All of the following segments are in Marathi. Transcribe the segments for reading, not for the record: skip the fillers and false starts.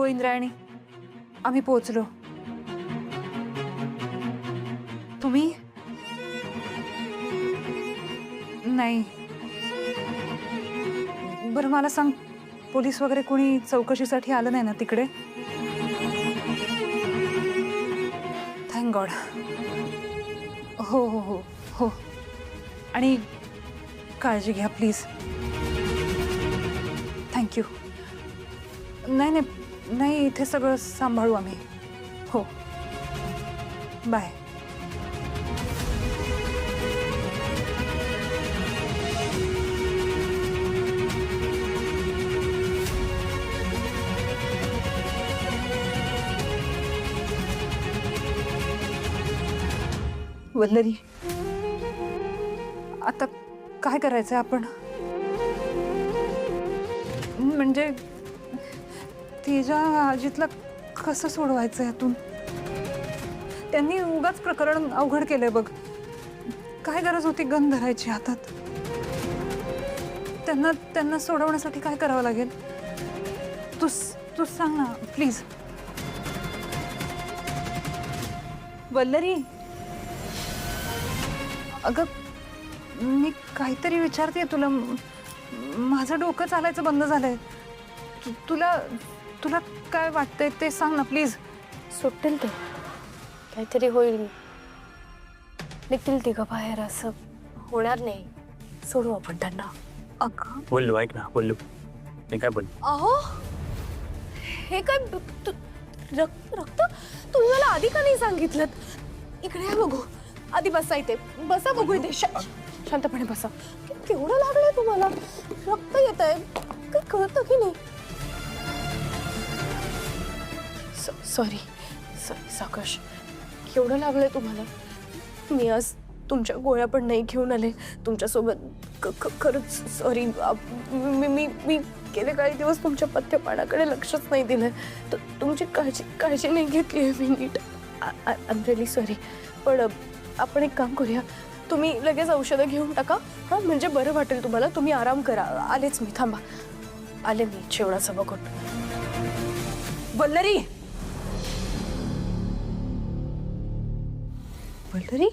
इंद्रायणी, आम्ही पोहोचलो. तुम्ही? नाही. बरं मला सांग, पोलीस वगैरे कोणी चौकशीसाठी आलं नाही ना तिकडे? Thank God. हो हो हो हो. आणि काळजी घ्या प्लीज. थँक्यू. नाही नाही नाही, इथे सगळं सांभाळू आम्ही. हो, बाय. वल्लरी, आता काय करायचंय आपण? म्हणजे तेजा अजितला कसं सोडवायचं यातून? त्यांनी उगाच प्रकरण अवघड केलंय बघ. काय गरज होती गन धरायची हातात? त्यांना सोडवण्यासाठी काय करावं लागेल? तू सांग ना प्लीज. वल्लरी, अगं मी काहीतरी विचारते तुला. माझं डोकं चालायचं बंद झालंय. तुला काय वाटतंय ते सांग ना प्लीज. सुटेल ते, काहीतरी होईल. निघतील तिघं बाहेर. असं होणार नाही. सोडू आपण त्यांना. अगं बोललो, ऐक ना, बोललो मी काय बोल. अहो, हे काय रक्त? तुम्ही मला आधी का नाही सांगितलं? इकडे या बघू. आधी बसा इथे. बसा बघू इथे. शांतपणे बसा. केवढं लागलंय तुम्हाला? रक्त येत आहे. काही कळतं की नाही? सॉरी साकश, केवढं लागलंय तुम्हाला? मी आज तुमच्या गोळ्या पण नाही घेऊन आले तुमच्यासोबत. खरंच सॉरी. मी गेले काही दिवस तुमच्या पथ्यपानाकडे लक्षच नाही दिलं. तुमची काळजी नाही घेतली आहे मी नीट. I am really sorry. पण आपण एक काम करूया, तुम्ही लगेच औषधं घेऊन टाका. हां, म्हणजे बरं वाटेल तुम्हाला. तुम्ही आराम करा. आलेच मी. थांबा, आले मी जेवणाचं बघून. वल्लरी, वल्लरी,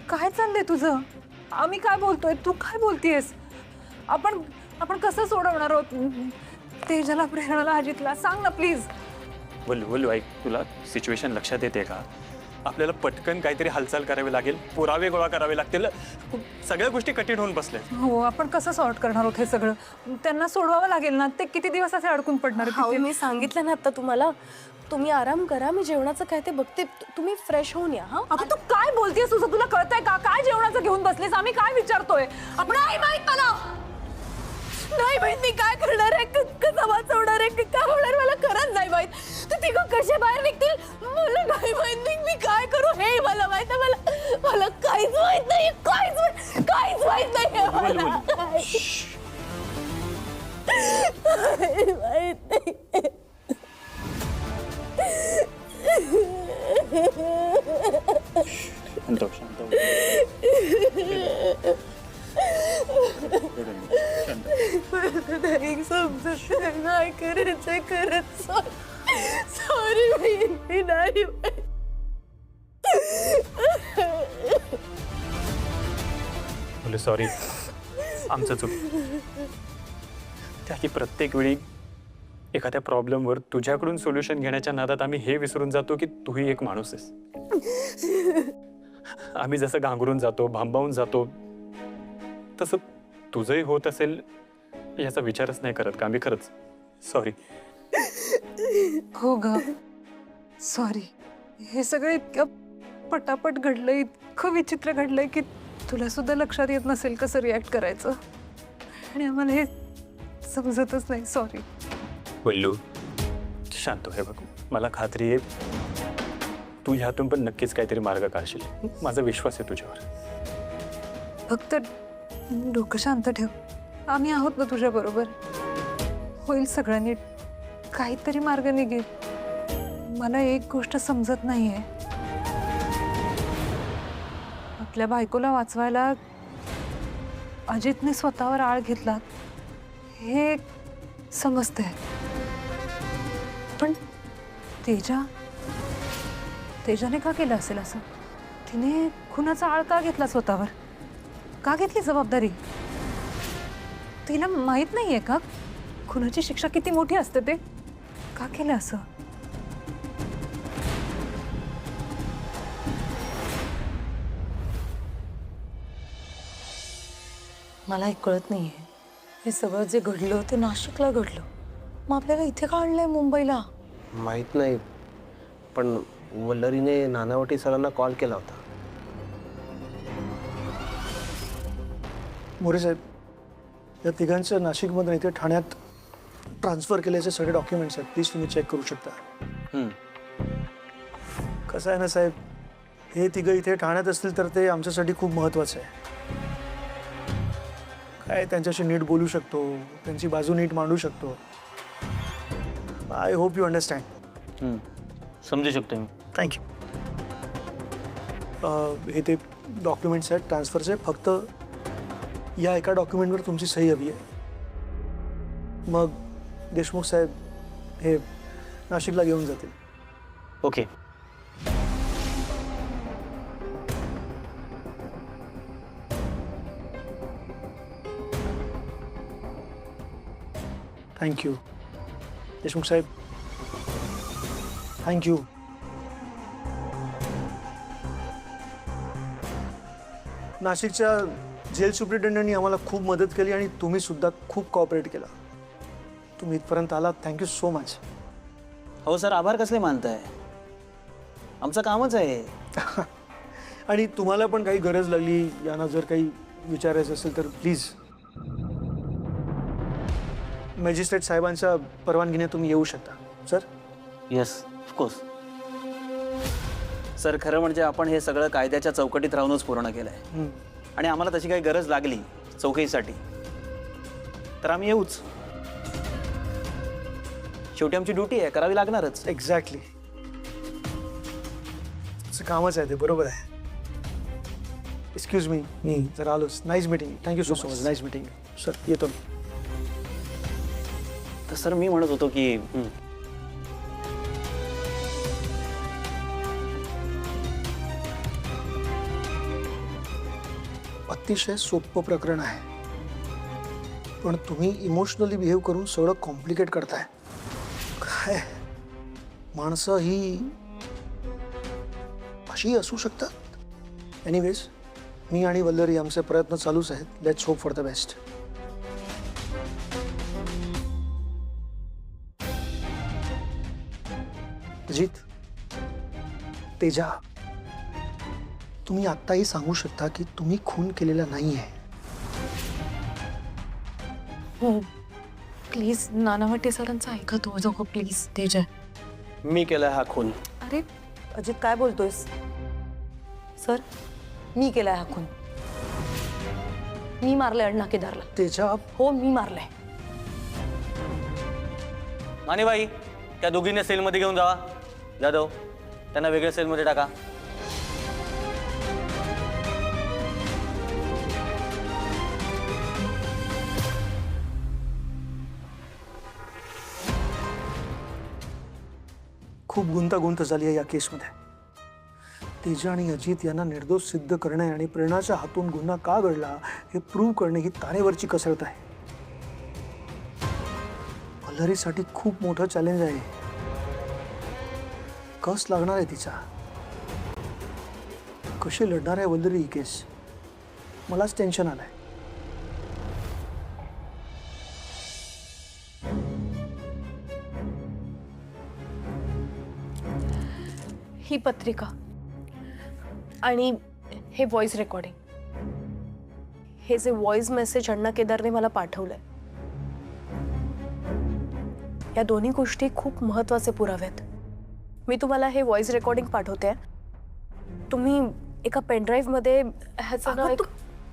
काय चाललंय तुझं? आम्ही काय बोलतोय, तू काय बोलतीयस? आपण कसं सोडवणार आहोत तेजाला, प्रेरणाला, अजितला? सांग ना प्लीज. बोलू ऐक, तुला सिच्युएशन लक्षात येते का? आपल्याला पटकन काहीतरी हालचाल करावी लागेल, पुरावे गोळा करावे लागतील. सगळ्या गोष्टी कठीण होऊन बसल्या. हो, आपण कसं सॉर्ट करणार आहोत हे सगळं? त्यांना सोडवावं लागेल ना. ते किती दिवस असे अडकून पडणार? मी सांगितलं ना आता तुम्हाला. तुम्ही आराम करा. मी जेवणाचं काय ते बघते. तुम्ही फ्रेश होऊन या. हा, अगं तू काय बोलतेस? तुझं तुला कळतंय का? काय जेवणाचं घेऊन बसलीस? आम्ही काय विचारतोय? आपण नाही माहित मला. नाही माहित मी काय करणार आहे, कसं वाचवणार आहे, काय होणार मला खरंच नाही माहित. ते तिघं कसे बाहेर निघतील मला नाही माहित. मी काय करू हे मला माहित आहे. मला काहीच माहित नाही. काहीच माहित नाही मला. माहित नाही. शांत नाही समजत नाही. करायचंय खरंच. सॉरी मी नाही. बोलू सॉरी, आमचं चूक. त्या की प्रत्येक वेळी एखाद्या प्रॉब्लेमवर तुझ्याकडून सोल्युशन घेण्याच्या नादात आम्ही हे विसरून जातो की तूही एक माणूस आहेस. आम्ही जसं गांगरून जातो, भांबावून जातो, तसं तुझंही होत असेल याचा विचारच नाही करत का आम्ही? खरंच सॉरी. हो ग, सॉरी. हे सगळं इतकं पटापट घडलंय, इतकं विचित्र घडलंय की तुला सुद्धा लक्षात येत नसेल कसं रिॲक्ट करायचं. आणि आम्हाला हे समजतच नाही. सॉरी. बोलू शांत हो. हे बघ, मला खात्री आहे तू ह्यातून पण नक्कीच काहीतरी मार्ग काढशील. माझा विश्वास आहे तुझ्यावर. फक्त डोकं शांत ठेव. आम्ही आहोत ना तुझ्या बरोबर. होईल सगळं नीट. काहीतरी मार्ग निघेल. मला एक गोष्ट समजत नाहीये, आपल्या बायकोला वाचवायला अजितने स्वतःवर आळ घेतला हे समजतंय, पण तेजाने का केलं असेल असं? तिने खुनाचा आळ का घेतला स्वतःवर? का घेतली जबाबदारी? तिला माहित नाहीये का खुनाची शिक्षा किती मोठी असते ते? का केलं असं? मला एक कळत नाहीये, हे सगळं जे घडलं ते नाशिकला घडलं, मग आपल्याला इथे का आणलंय मुंबईला? माहित नाही, पण वल्लरीने नानावटी सरांना कॉल केला होता. मोरे साहेब, या तिघांचं नाशिकमधून इथे ठाण्यात ट्रान्सफर केल्याचे सगळे डॉक्युमेंट्स आहेत, प्लीज तुम्ही चेक करू शकता. कसं आहे ना साहेब, हे तिघं इथे ठाण्यात असतील तर ते आमच्यासाठी खूप महत्त्वाचं आहे. काय त्यांच्याशी नीट बोलू शकतो, त्यांची बाजू नीट मांडू शकतो. I hope you understand. समजू शकतो मी. थँक्यू. हे ते डॉक्युमेंट्स आहेत ट्रान्सफरचे, फक्त या एका डॉक्युमेंटवर तुमची सही हवी आहे. मग देशमुख साहेब हे नाशिकला घेऊन जातील. ओके. थँक्यू देशमुख साहेब, थँक्यू. नाशिकच्या जेल सुप्रिटेंडंटनी आम्हाला खूप मदत केली आणि तुम्ही सुद्धा खूप कॉपरेट केला. तुम्ही इथपर्यंत आलात, थँक्यू सो मच. हो सर, आभार कसले मानताय? आमचं कामच आहे. आणि तुम्हाला पण काही गरज लागली, यांना जर काही विचारायचं असेल तर प्लीज मॅजिस्ट्रेट साहेबांच्या परवानगीने तुम्ही येऊ शकता. सर. Yes, of course. सर, खरं म्हणजे आपण हे सगळं कायद्याच्या चौकटीत राहूनच पूर्ण केलं आहे. आणि आम्हाला तशी काही गरज लागली चौकशीसाठी तर आम्ही येऊच. शेवटी आमची ड्युटी आहे, करावी लागणारच. एक्झॅक्टली, कामच आहे ते, बरोबर आहे. एक्सक्यूज मी, मी जरा आलोच. Nice meeting. Thank you so much. Nice meeting. Sir, येतो मी. तर सर, मी म्हणत होतो की अतिशय सोपं प्रकरण आहे, पण तुम्ही इमोशनली बिहेव करून सगळं कॉम्प्लिकेट करताय. काय माणसं ही अशी असू शकतात? एनिवेज, मी आणि वल्लरी आमचे प्रयत्न चालूच आहेत. Let's hope for the best. Ajit, Teja, तुम्ही आत्ताही सांगू शकता की तुम्ही खून केलेला नाहीये. हो प्लीज नानावटी सरांचं ऐका तू जगो प्लीज. तेजा, मी केला हा खून. अरे अजित, काय बोलतोयस? सर, मी केलाय हा खून. मी मारलंय अण्णा केदारला. तेजा, हो मी मारलंय. मानेबाई, त्या दोघींना सेलमध्ये घेऊन जावा. जाधव, त्यांना वेगळ्या सेलमध्ये टाका. खूप गुंतागुंत झाली आहे या केसमध्ये. तेजा आणि अजित यांना निर्दोष सिद्ध करणे आणि प्रेरणाच्या हातून गुन्हा का घडला हे प्रूव्ह करणे ही तारेवरची कसरत आहे. वल्लरीसाठी खूप मोठं चॅलेंज आहे. कस लागणार आहे तिचा? कशी लढणार आहे वल्लरी ही केस? मलाच टेन्शन आलंय. ही पत्रिका आणि हे व्हॉइस रेकॉर्डिंग, हे जे व्हॉइस मेसेज अण्णा केदारने मला पाठवलंय, या दोन्ही गोष्टी खूप महत्त्वाचे पुरावे आहेत. मी तुम्हाला हे व्हॉइस रेकॉर्डिंग पाठवते. तुम्ही एका पेनड्राईव्ह मध्ये ह्याचं ना एक...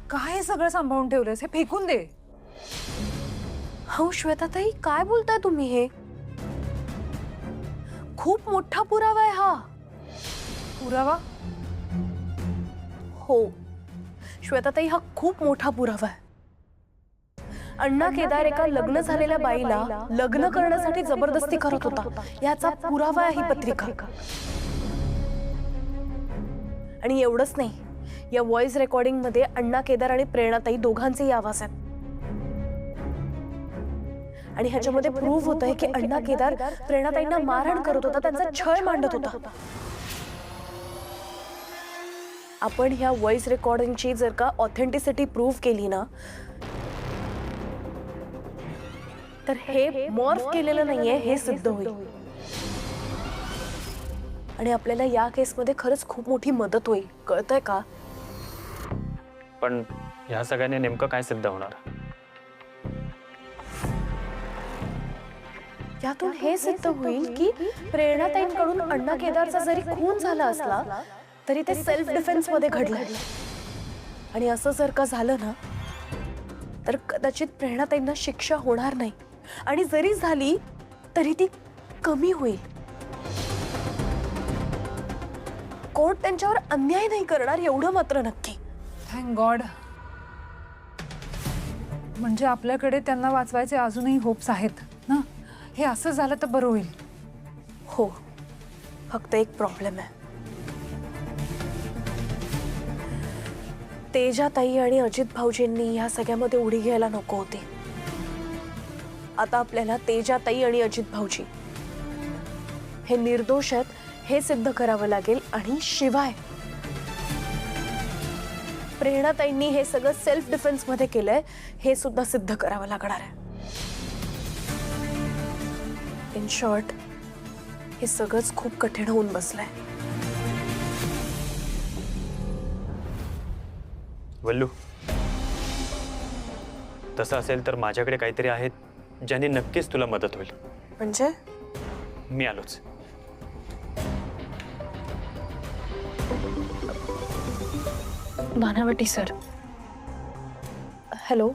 काय सगळं सांभाळून ठेवलंयस? हे फेकून दे. हो श्वेताताई, काय बोलताय तुम्ही? हे खूप मोठा पुरावा आहे हा. पुरावा? हो श्वेताताई, हा खूप मोठा पुरावा आहे. अण्णा केदार एका लग्न झालेल्या बाईला लग्न करण्यासाठी जबरदस्ती करत होता याचा पुरावा आहे ही पत्रिका. आणि एवढंच नाही, या व्हॉइस रेकॉर्डिंग मध्ये अण्णा केदार आणि प्रेरणाताई दोघांचेही आवाज आहेत. आणि ह्याच्यामध्ये प्रूव्ह होत आहे की अण्णा केदार प्रेरणाताईंना मारहाण करत होता, त्यांचा छळ मांडत होता. आपण ह्या व्हॉइस रेकॉर्डिंगची जर का ऑथेंटिसिटी प्रूव्ह केली ना, तर हे मॉर्फ केलेलं नाहीये हे सिद्ध होईल. आणि आपल्याला या केसमध्ये खरंच खूप मोठी मदत होईल, कळतंय का? पण ह्या सगळ्यांनी नेमकं काय सिद्ध होणार? यातून हे सिद्ध होईल की प्रेरणाताईंकडून अण्णा केदारचा जरी खून झाला असला तरी ते सेल्फ डिफेन्स मध्ये घडलं. आणि असं जर का झालं ना, तर कदाचित प्रेरणाताईंना शिक्षा होणार नाही, आणि जरी झाली तरी ती कमी होईल. कोर्ट त्यांच्यावर अन्याय नाही करणार, एवढं मात्र नक्की. Thank God. म्हणजे आपल्याकडे त्यांना वाचवायचे अजूनही होप्स आहेत ना. हे असं झालं तर बरं होईल. हो, फक्त एक प्रॉब्लेम आहे. तेजाताई आणि अजित भाऊजींनी या सगळ्यामध्ये उडी घ्यायला नको होती. आता आपल्याला तेजाताई आणि अजित भाऊजी हे निर्दोष आहेत हे सिद्ध करावं लागेल. आणि शिवाय प्रेरणाताईंनी हे सगळं सेल्फ डिफेन्स मध्ये केलंय हे सुद्धा सिद्ध करावं लागणार आहे. इन शॉर्ट, हे सगळंच खूप कठीण होऊन बसलंय. वल्लू, तसं असेल तर माझ्याकडे काहीतरी आहेत ज्यांनी नक्कीच तुला मदत होईल. म्हणजे मी आलोच. नानावटी सर. हॅलो.